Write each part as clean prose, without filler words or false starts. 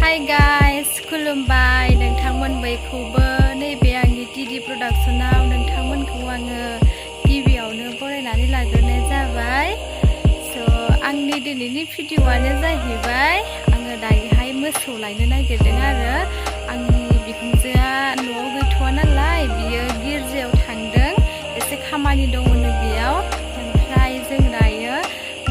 Hi guys खुलुमबाय नोंथांमोन बयखौबो नैबे आंनि टिडि प्रडाक्शनाव नोंथांमोनखौ आङो गिबियावनो बरायनानै लाग्रोनाय जाबाय। आंनि दिनैनि भिडिअ'आनो जाहैबाय आङो दायोहाय मोसौ लायनो नागिरदों आरो आंनि बिखुनजोआ न'आव गैथ'वा नालाय बियो गिर्जायाव थांदों एसे खामानि दङनो बेयाव। ओमफ्राय जों दायो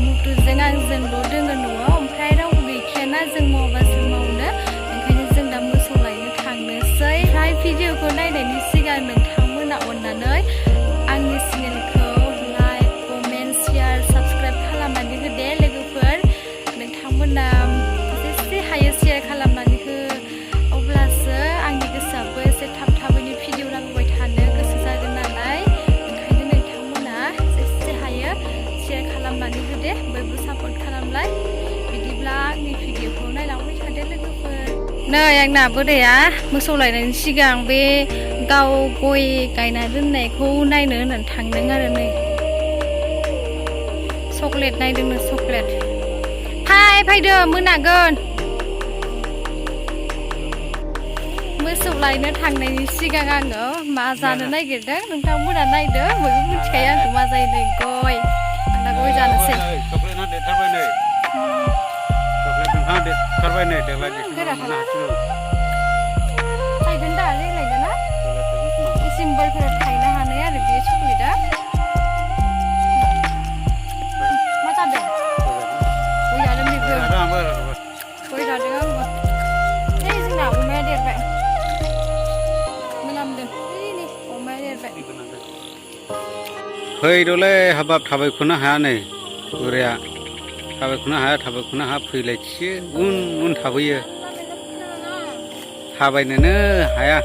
मुथुजों आंजोंल' दोङो न'आव, ओमफ्राय रावबो गैखायाना जों मावबासो मावनो, ओंखायनो जों दा मोसौ लायनो थांनोसै। ओमफ्राय भिडिअ'खौ नायनायनि सिगां नोंथांमोना अननानै आंनि चेनेलखौ लाइक कमेन्ट शेयार साबस्क्राइब खालामनानै होदे लोगोफोर। नोंथांमोना जेसे हायो शेयार खालामनानै हो, अब्लासो आंनि गोसोआबो एसे थाब थाबैनो भिडिअ लाबोबाय थानो गोसो जागोन नालाय, ओंखायनो नोंथांमोना जेसे हायो शेयार खालामनानै होदे, बयबो सापर्ट खालामलाय। बिदिब्ला आंनि भिडिअखौ नायलांबाय थादो लोगोफोर। नै आंना बोराया मोसौ लायनायनि सिगां बे गाव गय गायना दोननायखौ नायनो होननानै थांदों आरो नै चक्लेट नायदोंनो चक्लेट। फैदो मोनागोन। मोसौ लायनो थांनायनि सिगां आङो मा जानो नागिरदों नोंथांमोना नायदो, बयबो मिथिखायो आंखौ मा जायो। नै गय, आंना गय जानोसै। थायगोन दा देग्लायनो ना डिसेम्बरफोराव थायनो हानाय आरो बे चक्लेटआ। मा जादों? गय जादों बेबो, गय जादों आंबो। है जोंना अमाया देरबाय, मोनामदों। नै अमाया देरबाय। फैदोलै हाबाब थाबायख'नो हाया नै बोराया, थाबायख'नो हाया फैलायथियो उन थाबोयो, थाबायनोनो हाया।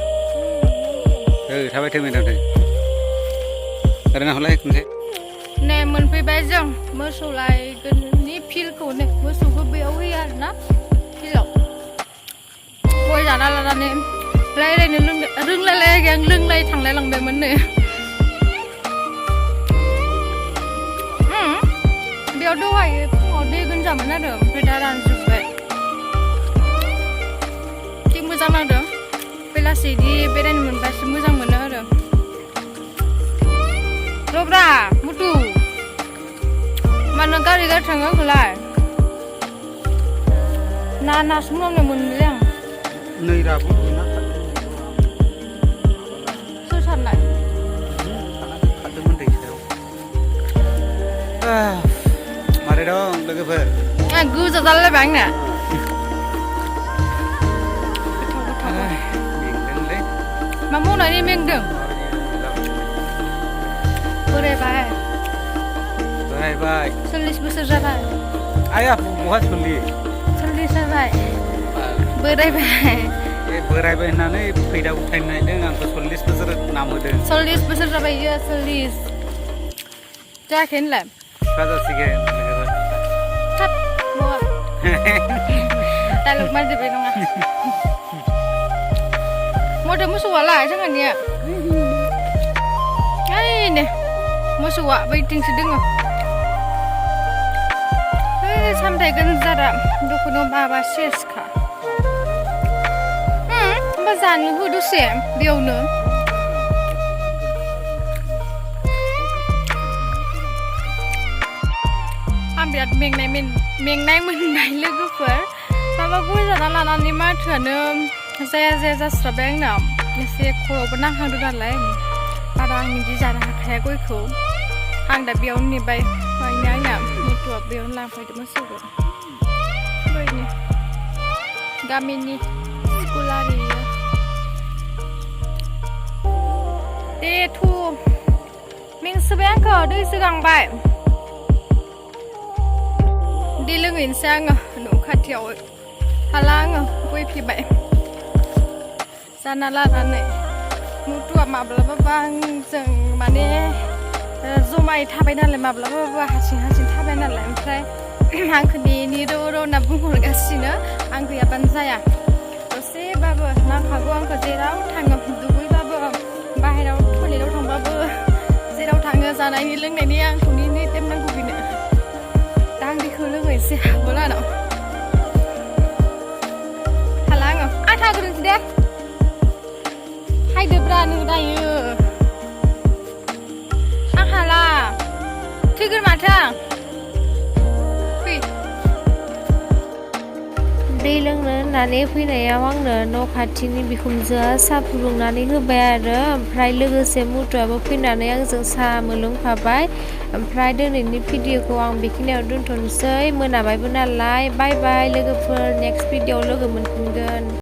थाबायथो मेदाम थो ओरैनो हलाय खनसे। नै मोनफैबाय जों मोसौ लायगोननि फिल्डखौ। नै मोसौखौ बेयाव होयो आरो ना फिल्डआव। गय जाना लानानै रायज्लायनो रोंलायलायाखै आं, लोंलाय थांलाय लांबायमोन नै। बेयाव दहाय फुङाव दै गोनजामोन आरो, ओमफ्राय दा रानजोब्बाय। जि मोजां नांदों, बेलासि बिदि बेरायनो मोनबासो मोजां मोनो आरो। रब्रा मुथु मानो गारि थाङो आंखौलाय नासो मावनो मोनलै आं। नै राबो सोर सारनाय खारदोंमोन दै सायाव। मारै दं लोगोफोर? गोजा जालायबाय आंना। मेंदोंलै। मा मावनानै मेंदों? बोरायबाय 40 बोसोर जाबाय। आया बहा 40 जाबाय, बोरायबाय। बोरायबाय होननानै फैदा उथायनो नायदों आंखौ 40 बोसोर नाम होदों। 40 बोसोर जाबाय इयो, 40 जायाखै होनलाय? सिख्ला जासिगोन डायलग मारिजोब्बाय नङा। मथे मोसौआलाय जोंहानिया? ओइनो मोसौआ बैथिंसो दोङो। सामथाय गोनजारा दख'नो माबा सेसखा। होमबा जानो हो दसे बेयावनो। आं बिराद मेंनाय मोनबाय लोगोफोर। माबा गय जाना लानानै माथोआनो जाया जास्राबाय आंना। एसे खर'बो नांहांदों नालाय, बारा आं बिदि जानो हाखाया गयखौ। आं दा बेयावनो नेबाय, ओमफ्रायनो आंना मुथुआ बेयावनो लांफैदों मोसौखौ। बेबायदिनो गामिनि स्कुल आरि दे थु मेंसोबाय आंखौ, दैसो गांबाय। दै लोंहैनोसै आङो न' खाथियाव। हाला आङो गय फिबाय जाना लानानै। मुथुआ माब्लाबाबा आंजों माने जमायै थाबाय नालाय, माब्लाबाबा हारसिं थाबाय नालाय। ओमफ्राय आंखौ नेनि र' होनना बुंहरगासिनो, आं गैयाबानो जाया। दसेबाबो नांखागौ आंखौ, जेराव थाङो दुगैबाबो बाहेरायाव टयलेटाव थांबाबो जेराव थाङो जानायनि लोंनायनि आंखौ नेनो टाइम नांगौ बेनो। दा आं दैखौ लोंहैनोसै हाबलानाव। हालानो दायो आं हाला फैगोन माथो आं फै दै लोंनो होननानै फैनायाव आंनो न' खाथिनि बिखुनजोआ साहा फुदुंनानै होबाय आरो ओमफ्राय लोगोसे मुथुआबो फैनानै आंजों साहा मोनलोंफाबाय ओमफ्राय दिनैनि भिडिअखौ आं बेखिनियाव दोनथ'नोसै मोनाबायबो नालाय बाय बाय लोगोफोर नेक्स्ट भिडिअआव लोगो मोनफिनगोन